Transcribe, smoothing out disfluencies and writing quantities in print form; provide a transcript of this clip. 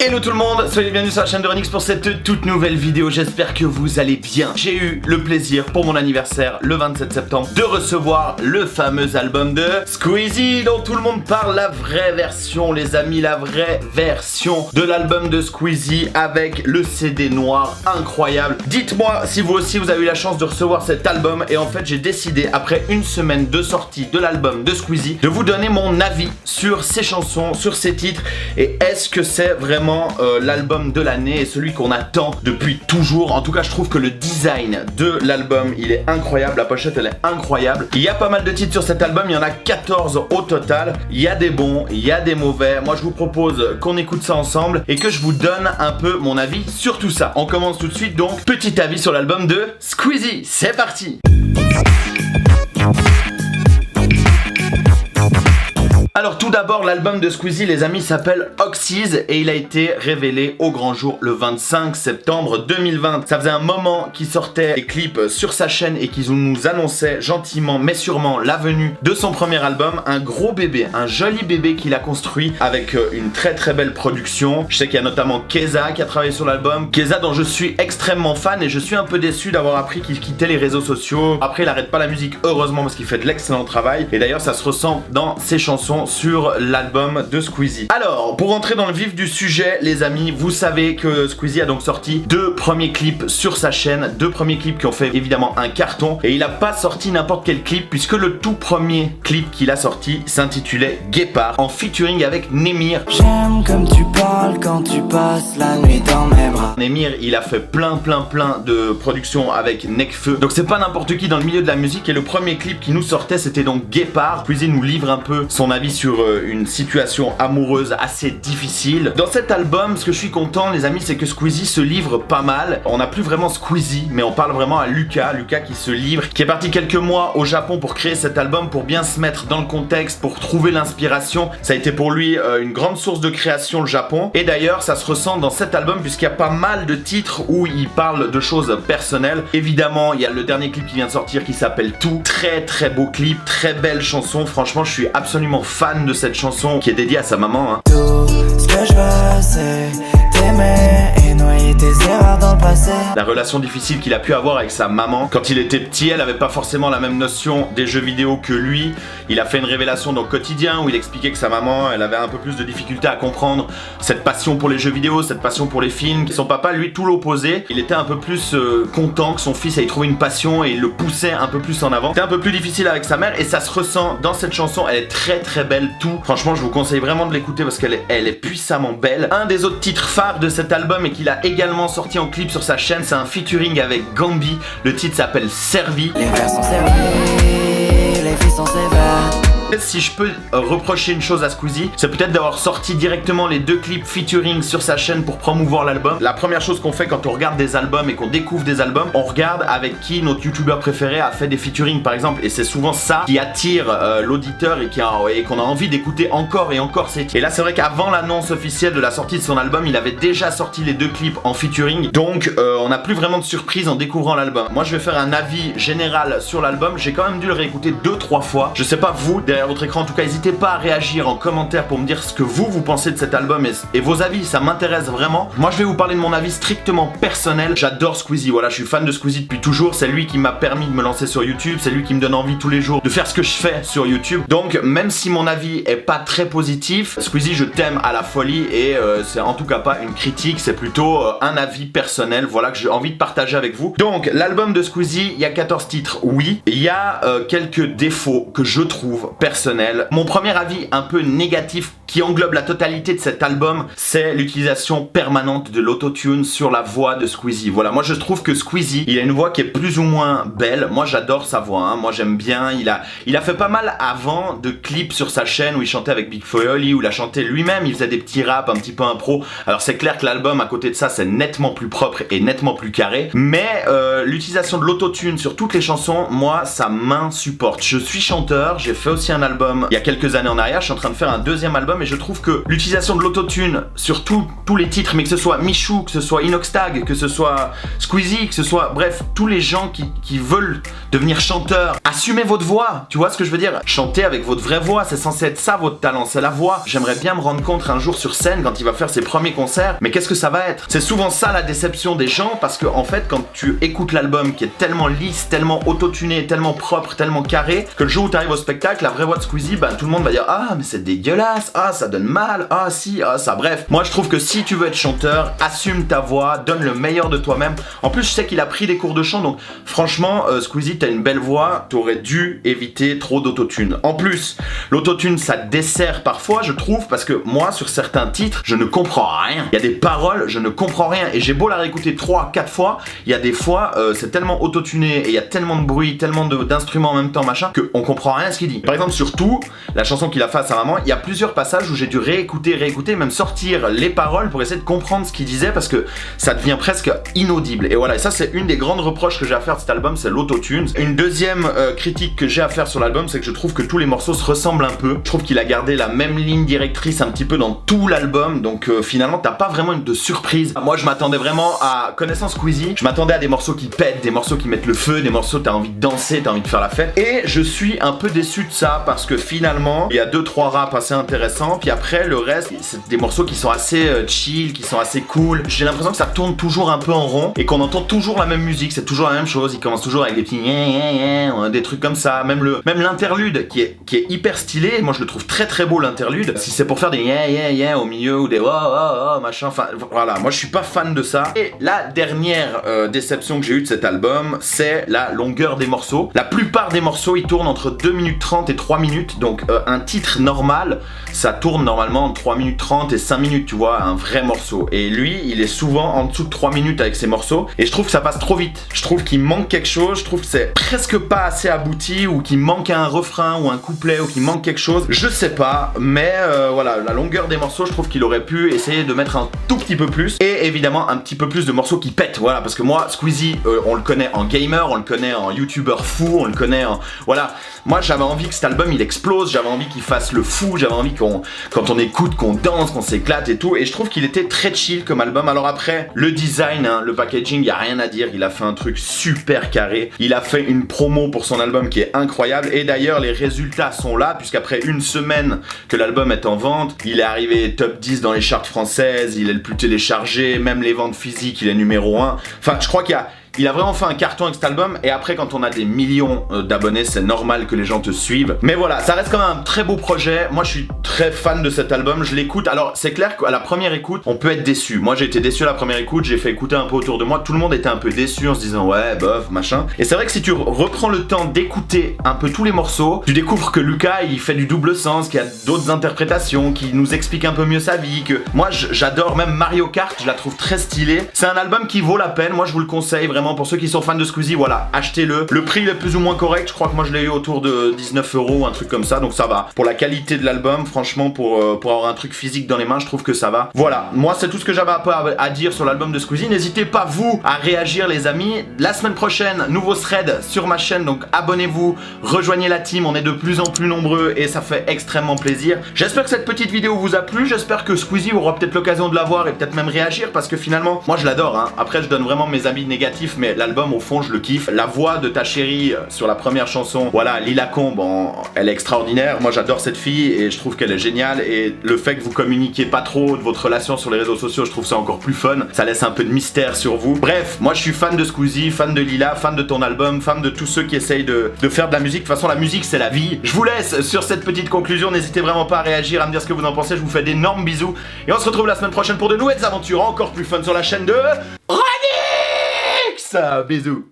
Hello tout le monde, soyez bienvenus sur la chaîne de Ronix pour cette toute nouvelle vidéo, j'espère que vous allez bien. J'ai eu le plaisir pour mon anniversaire le 27 septembre de recevoir le fameux album de Squeezie dont tout le monde parle, la vraie version les amis, la vraie version de l'album de Squeezie avec le CD noir incroyable. Dites-moi si vous aussi vous avez eu la chance de recevoir cet album et en fait j'ai décidé après une semaine de sortie de l'album de Squeezie de vous donner mon avis sur ces chansons, sur ces titres et est-ce que c'est vraiment l'album de l'année et celui qu'on attend depuis toujours. En tout cas je trouve que le design de l'album il est incroyable, la pochette elle est incroyable. Il y a pas mal de titres sur cet album, il y en a 14 au total. Il y a des bons, il y a des mauvais. Moi je vous propose qu'on écoute ça ensemble et que je vous donne un peu mon avis sur tout ça. On commence tout de suite donc, petit avis sur l'album de Squeezie, c'est parti. Alors tout d'abord l'album de Squeezie les amis s'appelle Oxys et il a été révélé au grand jour le 25 septembre 2020. Ça faisait un moment qu'il sortait des clips sur sa chaîne et qu'ils nous annonçaient gentiment mais sûrement la venue de son premier album. Un gros bébé, un joli bébé qu'il a construit avec une très très belle production. Je sais qu'il y a notamment Keza qui a travaillé sur l'album. Keza dont je suis extrêmement fan et je suis un peu déçu d'avoir appris qu'il quittait les réseaux sociaux. Après il arrête pas la musique heureusement parce qu'il fait de l'excellent travail et d'ailleurs ça se ressent dans ses chansons sur l'album de Squeezie. Alors, pour entrer dans le vif du sujet, les amis, vous savez que Squeezie a donc sorti deux premiers clips sur sa chaîne, deux premiers clips qui ont fait évidemment un carton, et il a pas sorti n'importe quel clip, puisque le tout premier clip qu'il a sorti s'intitulait Guépard, en featuring avec Némir. J'aime comme tu parles quand tu passes la nuit dans mes bras. Némir, il a fait plein de productions avec Nekfeu, donc c'est pas n'importe qui dans le milieu de la musique, et le premier clip qui nous sortait c'était donc Guépard. Squeezie nous livre un peu son avis sur une situation amoureuse assez difficile. Dans cet album, ce que je suis content les amis, c'est que Squeezie se livre pas mal. On n'a plus vraiment Squeezie, mais on parle vraiment à Lucas qui se livre, qui est parti quelques mois au Japon pour créer cet album, pour bien se mettre dans le contexte, pour trouver l'inspiration. Ça a été pour lui une grande source de création le Japon, et d'ailleurs ça se ressent dans cet album puisqu'il y a pas mal de titres où il parle de choses personnelles. Évidemment, il y a le dernier clip qui vient de sortir qui s'appelle Tout, très beau clip, très belle chanson. Franchement, je suis absolument fan de cette chanson qui est dédiée à sa maman. Tout ce que je veux c'est t'aimer et noyer tes erreurs dans le passé. La relation difficile qu'il a pu avoir avec sa maman. Quand il était petit, elle avait pas forcément la même notion des jeux vidéo que lui. Il a fait une révélation dans Quotidien où il expliquait que sa maman, elle avait un peu plus de difficulté à comprendre cette passion pour les jeux vidéo, cette passion pour les films. Son papa, lui, tout l'opposé. Il était un peu plus content que son fils ait trouvé une passion et il le poussait un peu plus en avant. C'était un peu plus difficile avec sa mère et ça se ressent dans cette chanson. Elle est très belle, Tout. Franchement, je vous conseille vraiment de l'écouter parce qu'elle est puissamment belle. Un des autres titres phares de cet album et qu'il a également sorti en clip sur sa chaîne, c'est un featuring avec Gambi. Le titre s'appelle Servi. Les verres sont servis, les filles sont sévères. Si je peux reprocher une chose à Squeezie, c'est peut-être d'avoir sorti directement les deux clips featuring sur sa chaîne pour promouvoir l'album. La première chose qu'on fait quand on regarde des albums et qu'on découvre des albums, on regarde avec qui notre youtubeur préféré a fait des featuring par exemple, et c'est souvent ça qui attire l'auditeur et qu'on a envie d'écouter encore et encore ces titres. Et là c'est vrai qu'avant l'annonce officielle de la sortie de son album, il avait déjà sorti les deux clips en featuring, donc on n'a plus vraiment de surprise en découvrant l'album. Moi je vais faire un avis général sur l'album, j'ai quand même dû le réécouter 2-3 fois. Je sais pas vous, derrière votre écran, en tout cas n'hésitez pas à réagir en commentaire pour me dire ce que vous pensez de cet album et vos avis, ça m'intéresse vraiment. Moi je vais vous parler de mon avis strictement personnel. J'adore Squeezie, voilà, je suis fan de Squeezie depuis toujours, c'est lui qui m'a permis de me lancer sur YouTube, c'est lui qui me donne envie tous les jours de faire ce que je fais sur YouTube. Donc même si mon avis est pas très positif, Squeezie je t'aime à la folie et c'est en tout cas pas une critique, c'est plutôt un avis personnel, voilà, que j'ai envie de partager avec vous. Donc l'album de Squeezie, il y a 14 titres, oui, il y a quelques défauts que je trouve personnels. Mon premier avis un peu négatif qui englobe la totalité de cet album, c'est l'utilisation permanente de l'autotune sur la voix de Squeezie. Voilà, moi je trouve que Squeezie, il a une voix qui est plus ou moins belle. Moi j'adore sa voix, hein. Moi j'aime bien. Il a fait pas mal avant de clips sur sa chaîne où il chantait avec Big Flo et Oli, où il a chanté lui-même, il faisait des petits raps un petit peu impro. Alors c'est clair que l'album à côté de ça c'est nettement plus propre et nettement plus carré. Mais l'utilisation de l'autotune sur toutes les chansons, moi ça m'insupporte. Je suis chanteur, j'ai fait aussi un album il y a quelques années en arrière, je suis en train de faire un deuxième album et je trouve que l'utilisation de l'autotune sur tous les titres, mais que ce soit Michou, que ce soit Inoxtag, que ce soit Squeezie, que ce soit, bref, tous les gens qui veulent devenir chanteurs, assumez votre voix, tu vois ce que je veux dire? Chantez avec votre vraie voix, c'est censé être ça votre talent, c'est la voix. J'aimerais bien me rendre compte un jour sur scène quand il va faire ses premiers concerts, mais qu'est-ce que ça va être? C'est souvent ça la déception des gens, parce que en fait quand tu écoutes l'album qui est tellement lisse, tellement autotuné, tellement propre, tellement carré, que le jour où tu arrives au spectacle, la vraie voix de Squeezie, ben tout le monde va dire ah mais c'est dégueulasse, ah ça donne mal, ah si, ah ça, bref. Moi je trouve que si tu veux être chanteur, assume ta voix, donne le meilleur de toi-même. En plus je sais qu'il a pris des cours de chant, donc franchement Squeezie t'as une belle voix, t'aurais dû éviter trop d'autotune. En plus, l'autotune ça dessert parfois je trouve, parce que moi sur certains titres, je ne comprends rien. Il y a des paroles, je ne comprends rien, et j'ai beau la réécouter 3-4 fois, il y a des fois c'est tellement autotuné, et il y a tellement de bruit, tellement d'instruments en même temps machin, qu'on comprend rien à ce qu'il dit. Par exemple surtout, la chanson qu'il a fait à sa maman, il y a plusieurs passages où j'ai dû réécouter, même sortir les paroles pour essayer de comprendre ce qu'il disait, parce que ça devient presque inaudible. Et voilà, et ça c'est une des grandes reproches que j'ai à faire de cet album, c'est l'autotune. Une deuxième critique que j'ai à faire sur l'album, c'est que je trouve que tous les morceaux se ressemblent un peu. Je trouve qu'il a gardé la même ligne directrice un petit peu dans tout l'album, donc finalement t'as pas vraiment de surprise. Moi je m'attendais vraiment à, connaissant Squeezie, je m'attendais à des morceaux qui pètent, des morceaux qui mettent le feu, des morceaux t'as envie de danser, t'as envie de faire la fête. Et je suis un peu déçu de ça, parce que finalement il y a 2-3 raps assez intéressants, puis après le reste c'est des morceaux qui sont assez chill, qui sont assez cool. J'ai l'impression que ça tourne toujours un peu en rond et qu'on entend toujours la même musique, c'est toujours la même chose. Il commence toujours avec des petits des trucs comme ça. Même l'interlude qui est hyper stylé. Moi je le trouve très très beau l'interlude. Si c'est pour faire des au milieu ou des machin, enfin voilà, moi je suis pas fan de ça. Et la dernière déception que j'ai eue de cet album, c'est la longueur des morceaux. La plupart des morceaux ils tournent entre 2 minutes 30 et 3 minutes. Donc un titre normal ça tourne normalement entre 3 minutes 30 et 5 minutes, tu vois, un vrai morceau. Et lui, il est souvent en dessous de 3 minutes avec ses morceaux. Et je trouve que ça passe trop vite. Je trouve qu'il manque quelque chose. Je trouve que c'est presque pas assez abouti, ou qu'il manque un refrain ou un couplet, ou qu'il manque quelque chose. Je sais pas. Mais voilà, la longueur des morceaux, je trouve qu'il aurait pu essayer de mettre un tout petit peu plus. Et évidemment, un petit peu plus de morceaux qui pètent. Voilà, parce que moi, Squeezie, on le connaît en gamer, on le connaît en youtubeur fou, on le connaît en... Voilà. Moi, j'avais envie que cet album, il explose. J'avais envie qu'il fasse le fou. J'avais envie quand on écoute, qu'on danse, qu'on s'éclate et tout. Et je trouve qu'il était très chill comme album. Alors après, le design, hein, le packaging, y a rien à dire. Il a fait un truc super carré. Il a fait une promo pour son album qui est incroyable. Et d'ailleurs, les résultats sont là, puisqu'après une semaine que l'album est en vente, il est arrivé top 10 dans les charts françaises. Il est le plus téléchargé. Même les ventes physiques, il est numéro 1. Enfin, je crois il a vraiment fait un carton avec cet album. Et après, quand on a des millions d'abonnés, c'est normal que les gens te suivent. Mais voilà, ça reste quand même un très beau projet. Moi je suis très fan de cet album, je l'écoute. Alors c'est clair qu'à la première écoute on peut être déçu. Moi j'ai été déçu à la première écoute, j'ai fait écouter un peu autour de moi. Tout le monde était un peu déçu en se disant ouais bof machin. Et c'est vrai que si tu reprends le temps d'écouter un peu tous les morceaux, tu découvres que Lucas il fait du double sens, qu'il y a d'autres interprétations, qui nous explique un peu mieux sa vie. Que moi j'adore même Mario Kart, je la trouve très stylée. C'est un album qui vaut la peine, moi je vous le conseille vraiment. Pour ceux qui sont fans de Squeezie, voilà, achetez-le. Le prix est plus ou moins correct, je crois que moi je l'ai eu autour de 19 €, un truc comme ça, donc ça va. Pour la qualité de l'album, franchement, pour avoir un truc physique dans les mains, je trouve que ça va. Voilà, moi c'est tout ce que j'avais à dire sur l'album de Squeezie. N'hésitez pas vous à réagir les amis. La semaine prochaine, nouveau thread sur ma chaîne, donc abonnez-vous, rejoignez la team, on est de plus en plus nombreux et ça fait extrêmement plaisir. J'espère que cette petite vidéo vous a plu, j'espère que Squeezie aura peut-être l'occasion de la voir et peut-être même réagir, parce que finalement, moi je l'adore, hein. Après je donne vraiment mes avis négatifs, mais l'album au fond je le kiffe. La voix de ta chérie sur la première chanson, voilà, Lila Combe, elle est extraordinaire. Moi j'adore cette fille et je trouve qu'elle est géniale, et le fait que vous communiquiez pas trop de votre relation sur les réseaux sociaux, je trouve ça encore plus fun. Ça laisse un peu de mystère sur vous. Bref, moi je suis fan de Squeezie, fan de Lila, fan de ton album, fan de tous ceux qui essayent de faire de la musique. De toute façon la musique c'est la vie. Je vous laisse sur cette petite conclusion, n'hésitez vraiment pas à réagir, à me dire ce que vous en pensez. Je vous fais d'énormes bisous et on se retrouve la semaine prochaine pour de nouvelles aventures encore plus fun sur la chaîne de Ronix. Bisous.